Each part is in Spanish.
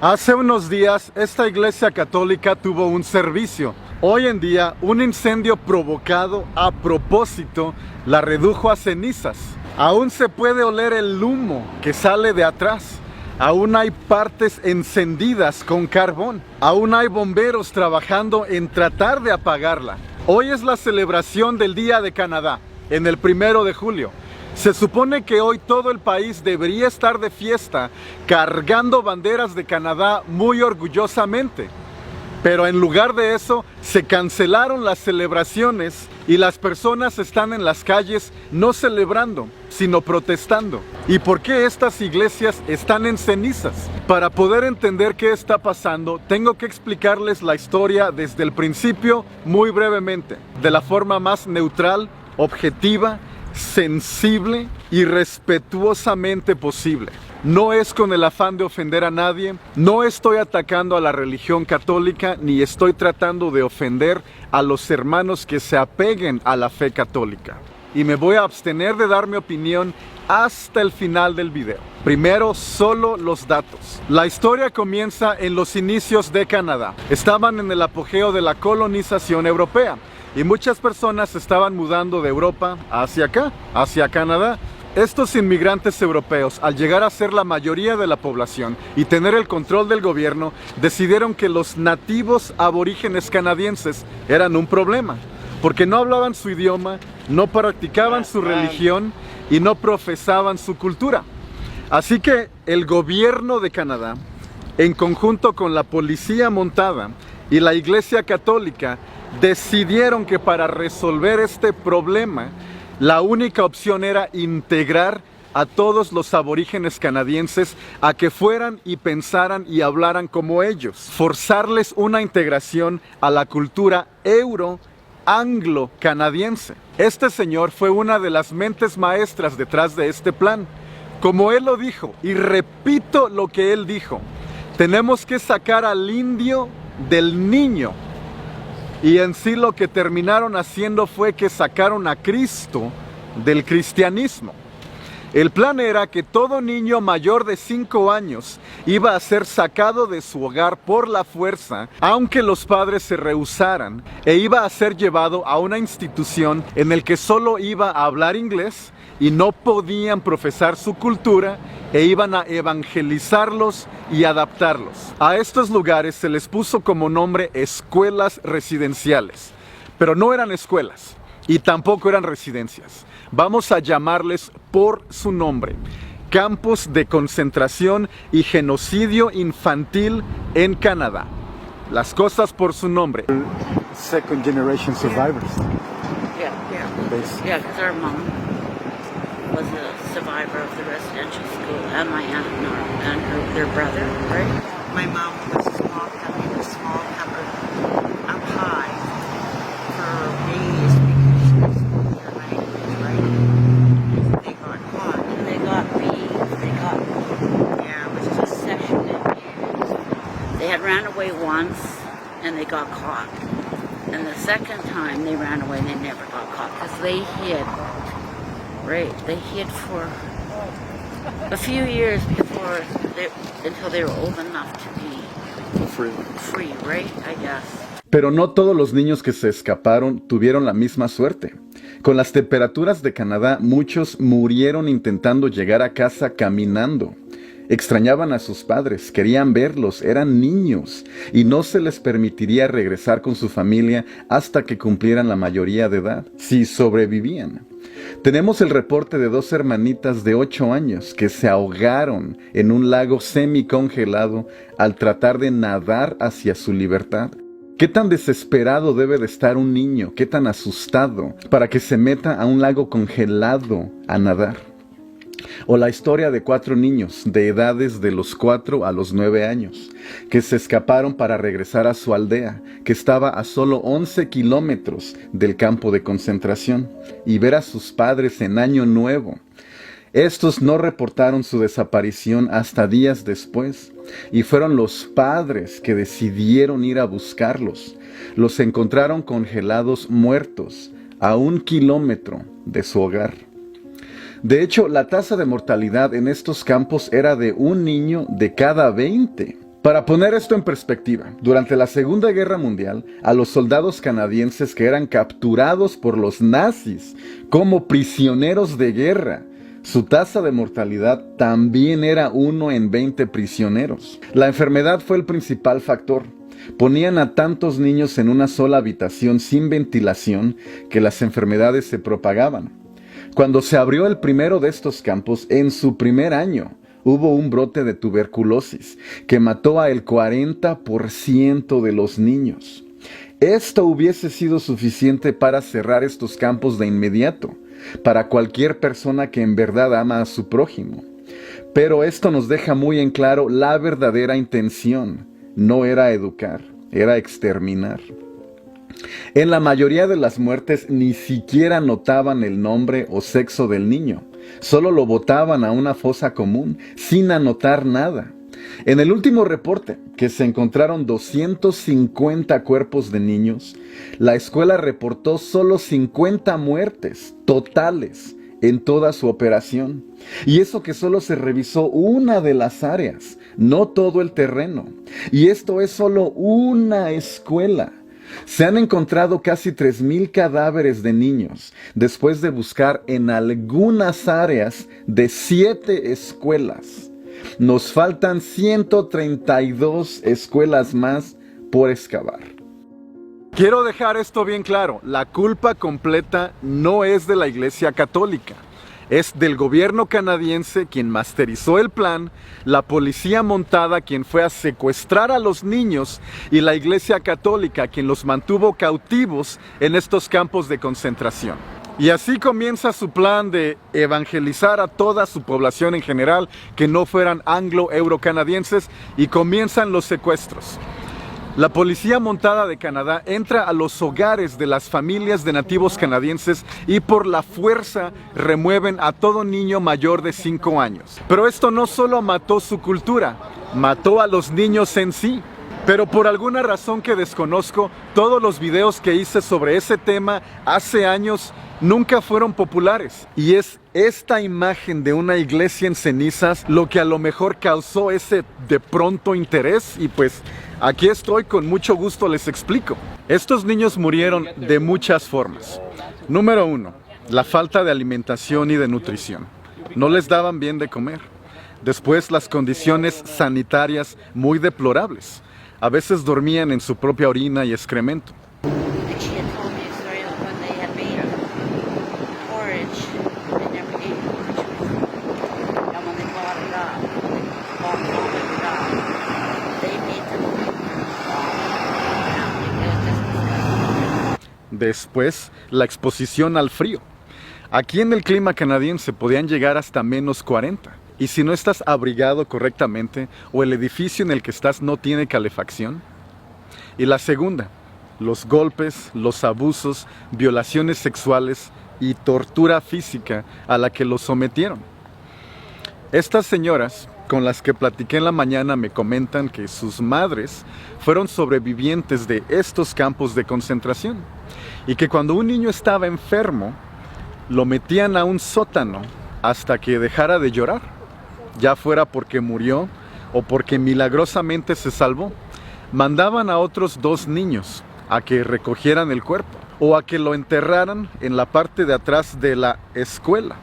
Hace unos días, esta iglesia católica tuvo un servicio. Hoy en día, un incendio provocado a propósito la redujo a cenizas. Aún se puede oler el humo que sale de atrás. Aún hay partes encendidas con carbón. Aún hay bomberos trabajando en tratar de apagarla. Hoy es la celebración del Día de Canadá, en el 1 de julio. Se supone que hoy todo el país debería estar de fiesta, cargando banderas de Canadá muy orgullosamente. Pero en lugar de eso, se cancelaron las celebraciones y las personas están en las calles no celebrando, sino protestando. ¿Y por qué estas iglesias están en cenizas? Para poder entender qué está pasando, tengo que explicarles la historia desde el principio muy brevemente, de la forma más neutral, objetiva, sensible y respetuosamente posible. No es con el afán de ofender a nadie, no estoy atacando a la religión católica, ni estoy tratando de ofender a los hermanos que se apeguen a la fe católica. Y me voy a abstener de dar mi opinión hasta el final del video. Primero, solo los datos. La historia comienza en los inicios de Canadá. Estaban en el apogeo de la colonización europea. Y muchas personas se estaban mudando de Europa hacia acá, hacia Canadá. Estos inmigrantes europeos, al llegar a ser la mayoría de la población y tener el control del gobierno, decidieron que los nativos aborígenes canadienses eran un problema, porque no hablaban su idioma, no practicaban su religión y no profesaban su cultura. Así que el gobierno de Canadá, en conjunto con la policía montada y la Iglesia Católica, decidieron que para resolver este problema, la única opción era integrar a todos los aborígenes canadienses a que fueran y pensaran y hablaran como ellos. Forzarles una integración a la cultura anglo-canadiense. Este señor fue una de las mentes maestras detrás de este plan. Como él lo dijo, y repito lo que él dijo, tenemos que sacar al indio del niño. Y en sí lo que terminaron haciendo fue que sacaron a Cristo del cristianismo. El plan era que todo niño mayor de 5 años iba a ser sacado de su hogar por la fuerza, aunque los padres se rehusaran, e iba a ser llevado a una institución en la que solo iba a hablar inglés y no podían profesar su cultura, e iban a evangelizarlos y adaptarlos. A estos lugares se les puso como nombre escuelas residenciales, pero no eran escuelas y tampoco eran residencias. Vamos a llamarles por su nombre: campos de concentración y genocidio infantil en Canadá. Las cosas por su nombre. Second generation survivors. Yeah, because our mom was a survivor of the residential school, and my aunt and their brother, right? My mom was a small cupboard up high for days because she was near language, right? They got caught. And they got Yeah, it was just sectioned in. They had ran away once, and they got caught. And the second time they ran away, they never got caught because they hid. Right, they hid for a few years until they were old enough to be free, right? I guess. Pero no todos los niños que se escaparon tuvieron la misma suerte. Con las temperaturas de Canadá, muchos murieron intentando llegar a casa caminando. Extrañaban a sus padres, querían verlos, eran niños, y no se les permitiría regresar con su familia hasta que cumplieran la mayoría de edad, si sobrevivían. Tenemos el reporte de 2 hermanitas de 8 años que se ahogaron en un lago semicongelado al tratar de nadar hacia su libertad. ¿Qué tan desesperado debe de estar un niño? ¿Qué tan asustado para que se meta a un lago congelado a nadar? O la historia de 4 niños de edades de los 4 a los 9 años que se escaparon para regresar a su aldea, que estaba a solo 11 kilómetros del campo de concentración, y ver a sus padres en Año Nuevo. Estos no reportaron su desaparición hasta días después, y fueron los padres que decidieron ir a buscarlos. Los encontraron congelados, muertos, a 1 kilómetro de su hogar. De hecho, la tasa de mortalidad en estos campos era de 1 niño de cada 20. Para poner esto en perspectiva, durante la Segunda Guerra Mundial, a los soldados canadienses que eran capturados por los nazis como prisioneros de guerra, su tasa de mortalidad también era 1 en 20 prisioneros. La enfermedad fue el principal factor. Ponían a tantos niños en una sola habitación sin ventilación que las enfermedades se propagaban. Cuando se abrió el primero de estos campos, en su primer año, hubo un brote de tuberculosis que mató a el 40% de los niños. Esto hubiese sido suficiente para cerrar estos campos de inmediato, para cualquier persona que en verdad ama a su prójimo. Pero esto nos deja muy en claro la verdadera intención. No era educar, era exterminar. En la mayoría de las muertes ni siquiera notaban el nombre o sexo del niño. Solo lo botaban a una fosa común, sin anotar nada. En el último reporte, que se encontraron 250 cuerpos de niños, la escuela reportó solo 50 muertes totales en toda su operación. Y eso que solo se revisó una de las áreas, no todo el terreno. Y esto es solo una escuela. Se han encontrado casi 3,000 cadáveres de niños después de buscar en algunas áreas de 7 escuelas. Nos faltan 132 escuelas más por excavar. Quiero dejar esto bien claro, la culpa completa no es de la Iglesia Católica. Es del gobierno canadiense quien masterizó el plan, la policía montada quien fue a secuestrar a los niños y la Iglesia Católica quien los mantuvo cautivos en estos campos de concentración. Y así comienza su plan de evangelizar a toda su población en general que no fueran anglo-eurocanadienses y comienzan los secuestros. La policía montada de Canadá entra a los hogares de las familias de nativos canadienses y por la fuerza remueven a todo niño mayor de 5 años. Pero esto no solo mató su cultura, mató a los niños en sí. Pero por alguna razón que desconozco, todos los videos que hice sobre ese tema hace años nunca fueron populares. Y es esta imagen de una iglesia en cenizas lo que a lo mejor causó ese de pronto interés y pues aquí estoy, con mucho gusto les explico. Estos niños murieron de muchas formas. Número 1, la falta de alimentación y de nutrición. No les daban bien de comer. Después, las condiciones sanitarias muy deplorables. A veces dormían en su propia orina y excremento. And she had told me a story of when they had made porridge. They never ate porridge before. And when they bought it up, bought it up, they made them Después, la exposición al frío. Aquí en el clima canadiense podían llegar hasta menos 40. Y si no estás abrigado correctamente o el edificio en el que estás no tiene calefacción. Y la segunda, los golpes, los abusos, violaciones sexuales y tortura física a la que los sometieron. Estas señoras con las que platiqué en la mañana me comentan que sus madres fueron sobrevivientes de estos campos de concentración y que cuando un niño estaba enfermo, lo metían a un sótano hasta que dejara de llorar. Ya fuera porque murió o porque milagrosamente se salvó. Mandaban a otros 2 niños a que recogieran el cuerpo o a que lo enterraran en la parte de atrás de la escuela.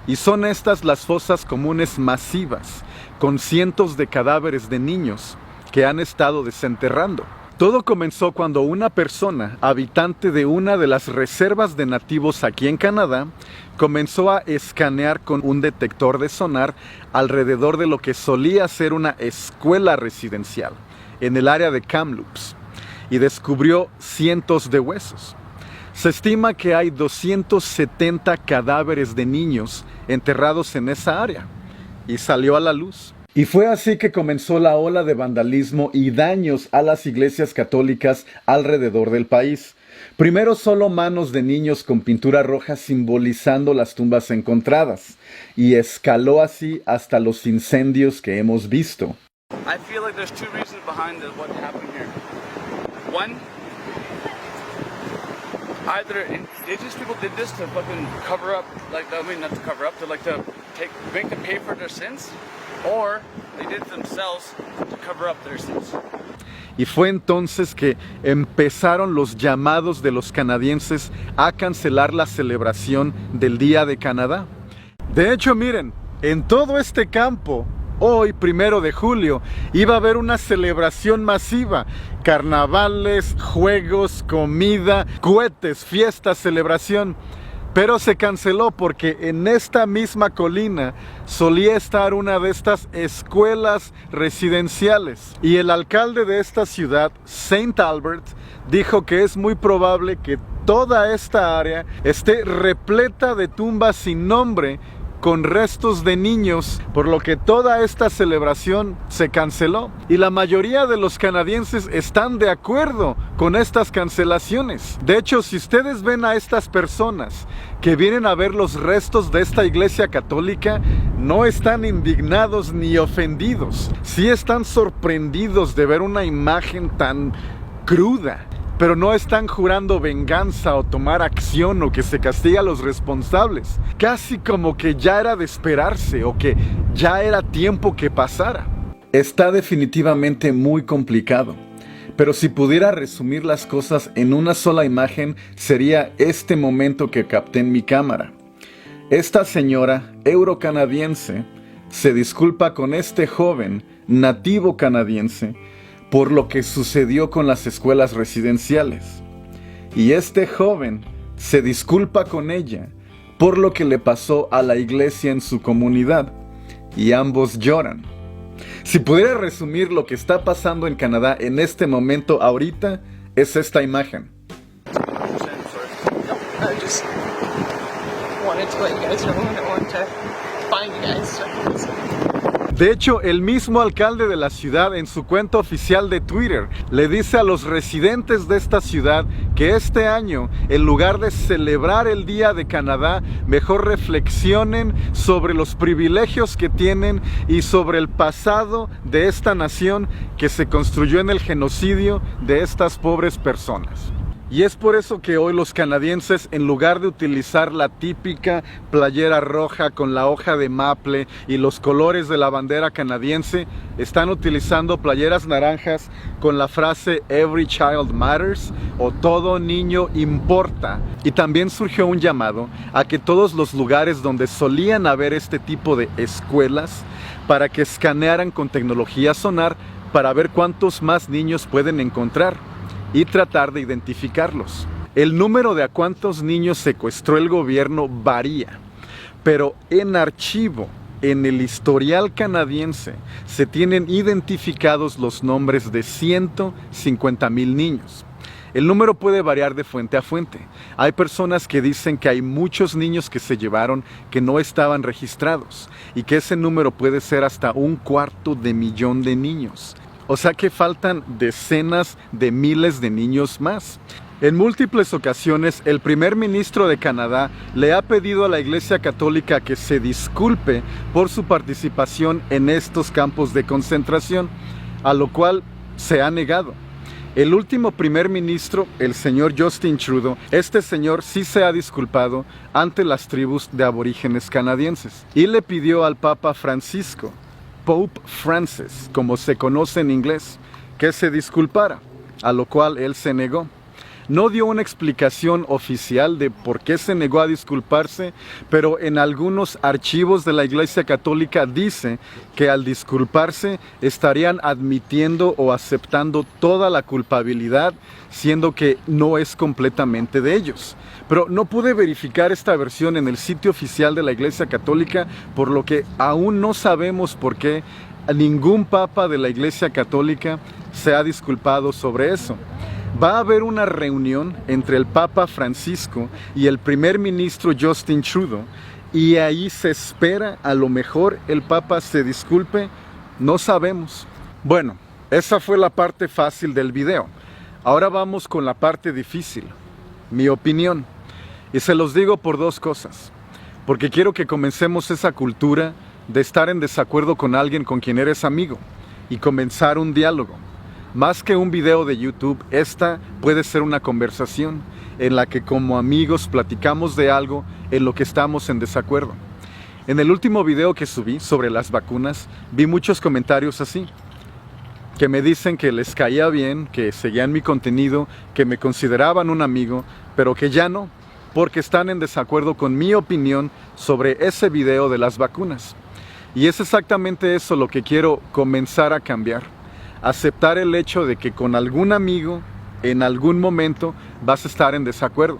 Y son estas las fosas comunes masivas, con cientos de cadáveres de niños que han estado desenterrando. Todo comenzó cuando una persona, habitante de una de las reservas de nativos aquí en Canadá, comenzó a escanear con un detector de sonar alrededor de lo que solía ser una escuela residencial en el área de Kamloops y descubrió cientos de huesos. Se estima que hay 270 cadáveres de niños enterrados en esa área y salió a la luz. Y fue así que comenzó la ola de vandalismo y daños a las iglesias católicas alrededor del país. Primero solo manos de niños con pintura roja simbolizando las tumbas encontradas, y escaló así hasta los incendios que hemos visto. I feel like there's 2 reasons behind what happened here. One, either indigenous people did this to fucking cover up, like, I mean, not to cover up, to like to make them pay for their sins. or they did it themselves to cover up their sins. Y fue entonces que empezaron los llamados de los canadienses a cancelar la celebración del Día de Canadá. De hecho, miren, en todo este campo, hoy, 1 de julio, iba a haber una celebración masiva. Carnavales, juegos, comida, cohetes, fiesta, celebración. Pero se canceló porque en esta misma colina solía estar una de estas escuelas residenciales. Y el alcalde de esta ciudad, St. Albert, dijo que es muy probable que toda esta área esté repleta de tumbas sin nombre con restos de niños, por lo que toda esta celebración se canceló. Y la mayoría de los canadienses están de acuerdo con estas cancelaciones. De hecho, si ustedes ven a estas personas que vienen a ver los restos de esta iglesia católica, no están indignados ni ofendidos. Sí están sorprendidos de ver una imagen tan cruda, pero no están jurando venganza o tomar acción o que se castigue a los responsables. Casi como que ya era de esperarse o que ya era tiempo que pasara. Está definitivamente muy complicado, pero si pudiera resumir las cosas en una sola imagen, sería este momento que capté en mi cámara. Esta señora eurocanadiense se disculpa con este joven nativo canadiense por lo que sucedió con las escuelas residenciales. Y este joven se disculpa con ella por lo que le pasó a la iglesia en su comunidad. Y ambos lloran. Si pudiera resumir lo que está pasando en Canadá en este momento ahorita, es esta imagen. I just wanted to let you guys know and I wanted to find you guys. De hecho, el mismo alcalde de la ciudad en su cuenta oficial de Twitter le dice a los residentes de esta ciudad que este año, en lugar de celebrar el Día de Canadá, mejor reflexionen sobre los privilegios que tienen y sobre el pasado de esta nación que se construyó en el genocidio de estas pobres personas. Y es por eso que hoy los canadienses, en lugar de utilizar la típica playera roja con la hoja de maple y los colores de la bandera canadiense, están utilizando playeras naranjas con la frase Every Child Matters o Todo niño importa. Y también surgió un llamado a que todos los lugares donde solían haber este tipo de escuelas, para que escanearan con tecnología sonar para ver cuántos más niños pueden encontrar y tratar de identificarlos. El número de a cuántos niños secuestró el gobierno varía, pero en archivo, en el historial canadiense, se tienen identificados los nombres de 150,000 niños. El número puede variar de fuente a fuente. Hay personas que dicen que hay muchos niños que se llevaron que no estaban registrados y que ese número puede ser hasta 250,000 de niños. O sea que faltan decenas de miles de niños más. En múltiples ocasiones, el primer ministro de Canadá le ha pedido a la Iglesia Católica que se disculpe por su participación en estos campos de concentración, a lo cual se ha negado. El último primer ministro, el señor Justin Trudeau, este señor sí se ha disculpado ante las tribus de aborígenes canadienses y le pidió al Papa Francisco, Pope Francis, como se conoce en inglés, que se disculpara, a lo cual él se negó. No dio una explicación oficial de por qué se negó a disculparse, pero en algunos archivos de la Iglesia Católica dice que al disculparse estarían admitiendo o aceptando toda la culpabilidad, siendo que no es completamente de ellos. Pero no pude verificar esta versión en el sitio oficial de la Iglesia Católica, por lo que aún no sabemos por qué ningún papa de la Iglesia Católica se ha disculpado sobre eso. Va a haber una reunión entre el Papa Francisco y el primer ministro Justin Trudeau y ahí se espera a lo mejor el Papa se disculpe, no sabemos. Bueno, esa fue la parte fácil del video. Ahora vamos con la parte difícil, mi opinión. Y se los digo por dos cosas. Porque quiero que comencemos esa cultura de estar en desacuerdo con alguien con quien eres amigo y comenzar un diálogo. Más que un video de YouTube, esta puede ser una conversación en la que como amigos platicamos de algo en lo que estamos en desacuerdo. En el último video que subí sobre las vacunas, vi muchos comentarios así, que me dicen que les caía bien, que seguían mi contenido, que me consideraban un amigo, pero que ya no, porque están en desacuerdo con mi opinión sobre ese video de las vacunas. Y es exactamente eso lo que quiero comenzar a cambiar. Aceptar el hecho de que con algún amigo, en algún momento, vas a estar en desacuerdo.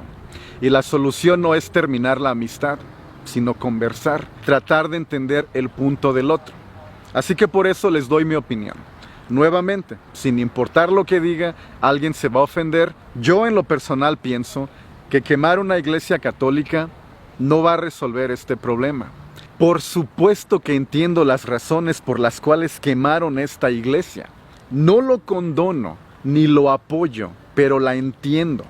Y la solución no es terminar la amistad, sino conversar, tratar de entender el punto del otro. Así que por eso les doy mi opinión. Nuevamente, sin importar lo que diga, alguien se va a ofender. Yo en lo personal pienso que quemar una iglesia católica no va a resolver este problema. Por supuesto que entiendo las razones por las cuales quemaron esta iglesia. No lo condono ni lo apoyo, pero la entiendo.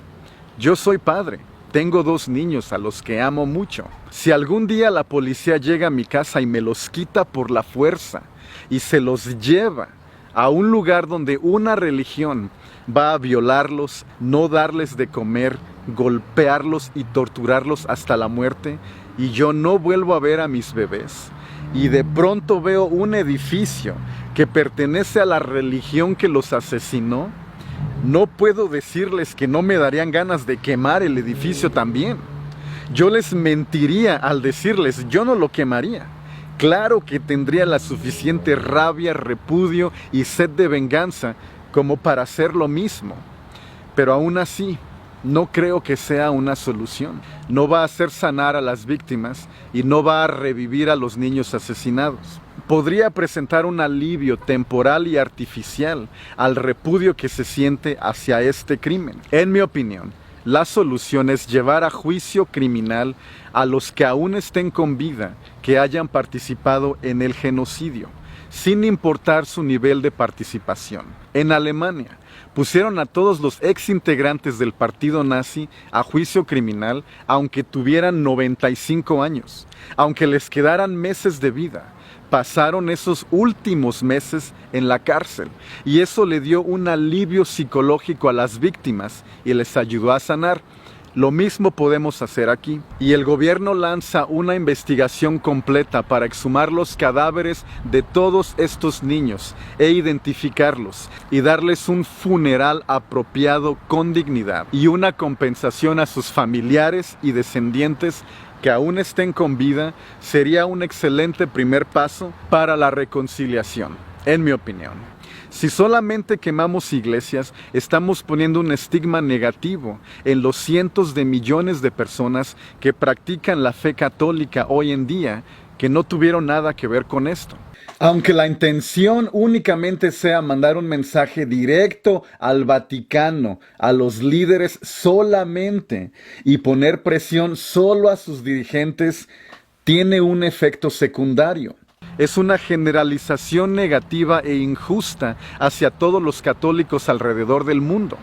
Yo soy padre, tengo 2 niños a los que amo mucho. Si algún día la policía llega a mi casa y me los quita por la fuerza y se los lleva a un lugar donde una religión va a violarlos, no darles de comer, golpearlos y torturarlos hasta la muerte, y yo no vuelvo a ver a mis bebés, y de pronto veo un edificio que pertenece a la religión que los asesinó, no puedo decirles que no me darían ganas de quemar el edificio también. Yo les mentiría al decirles, yo no lo quemaría. Claro que tendría la suficiente rabia, repudio y sed de venganza como para hacer lo mismo. Pero aún así, no creo que sea una solución. No va a hacer sanar a las víctimas y no va a revivir a los niños asesinados. Podría presentar un alivio temporal y artificial al repudio que se siente hacia este crimen. En mi opinión, la solución es llevar a juicio criminal a los que aún estén con vida, que hayan participado en el genocidio, sin importar su nivel de participación. En Alemania, pusieron a todos los exintegrantes del partido nazi a juicio criminal, aunque tuvieran 95 años, aunque les quedaran meses de vida. Pasaron esos últimos meses en la cárcel y eso le dio un alivio psicológico a las víctimas y les ayudó a sanar. Lo mismo podemos hacer aquí. Y el gobierno lanza una investigación completa para exhumar los cadáveres de todos estos niños e identificarlos y darles un funeral apropiado con dignidad y una compensación a sus familiares y descendientes que aún estén con vida. Sería un excelente primer paso para la reconciliación, en mi opinión. Si solamente quemamos iglesias, estamos poniendo un estigma negativo en los cientos de millones de personas que practican la fe católica hoy en día, que no tuvieron nada que ver con esto. Aunque la intención únicamente sea mandar un mensaje directo al Vaticano, a los líderes solamente, y poner presión solo a sus dirigentes, tiene un efecto secundario. Es una generalización negativa e injusta hacia todos los católicos alrededor del mundo.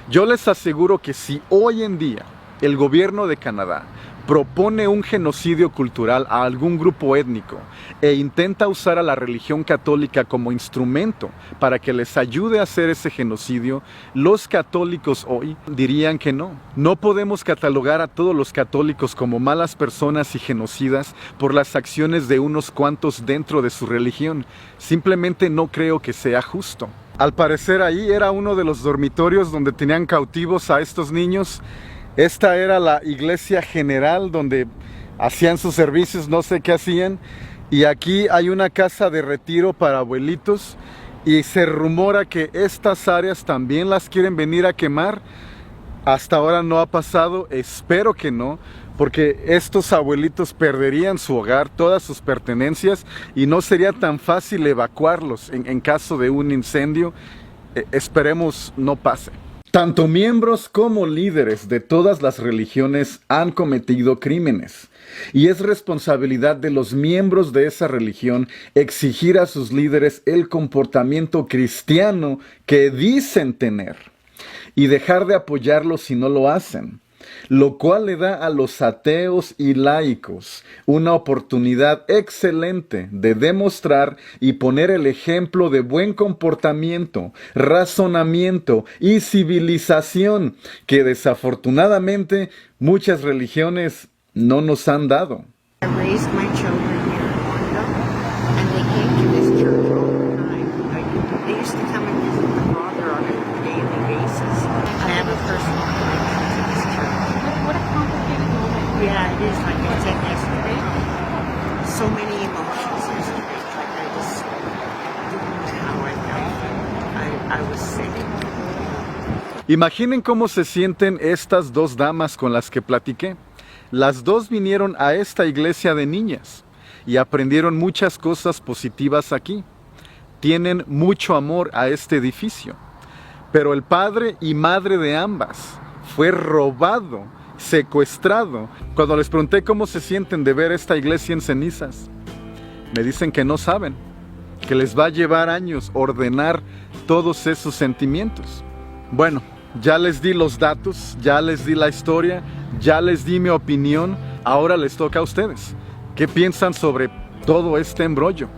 Yo les aseguro que si hoy en día el gobierno de Canadá propone un genocidio cultural a algún grupo étnico e intenta usar a la religión católica como instrumento para que les ayude a hacer ese genocidio, los católicos hoy dirían que no. No podemos catalogar a todos los católicos como malas personas y genocidas por las acciones de unos cuantos dentro de su religión. Simplemente no creo que sea justo. Al parecer ahí era uno de los dormitorios donde tenían cautivos a estos niños. Esta era la iglesia general donde hacían sus servicios, no sé qué hacían. Y aquí hay una casa de retiro para abuelitos. Y se rumora que estas áreas también las quieren venir a quemar. Hasta ahora no ha pasado, espero que no, porque estos abuelitos perderían su hogar, todas sus pertenencias, y no sería tan fácil evacuarlos en caso de un incendio. Esperemos no pase. Tanto miembros como líderes de todas las religiones han cometido crímenes, y es responsabilidad de los miembros de esa religión exigir a sus líderes el comportamiento cristiano que dicen tener, y dejar de apoyarlos si no lo hacen, lo cual le da a los ateos y laicos una oportunidad excelente de demostrar y poner el ejemplo de buen comportamiento, razonamiento y civilización que desafortunadamente muchas religiones no nos han dado. I raised my children here in Oakville, and they came to this church all the time. They used to come and visit the father on a daily basis. I have a personal connection to this church. What a complicated moment. Yeah, it is. Like I said yesterday, so many emotions yesterday. Like I just didn't know how I felt. I was sick. Imaginen cómo se sienten estas dos damas con las que platiqué. Las dos vinieron a esta iglesia de niñas y aprendieron muchas cosas positivas aquí. Tienen mucho amor a este edificio. Pero el padre y madre de ambas fue robado, secuestrado. Cuando les pregunté cómo se sienten de ver esta iglesia en cenizas, me dicen que no saben, que les va a llevar años ordenar todos esos sentimientos. Bueno, ya les di los datos, ya les di la historia, ya les di mi opinión. Ahora les toca a ustedes. ¿Qué piensan sobre todo este embrollo?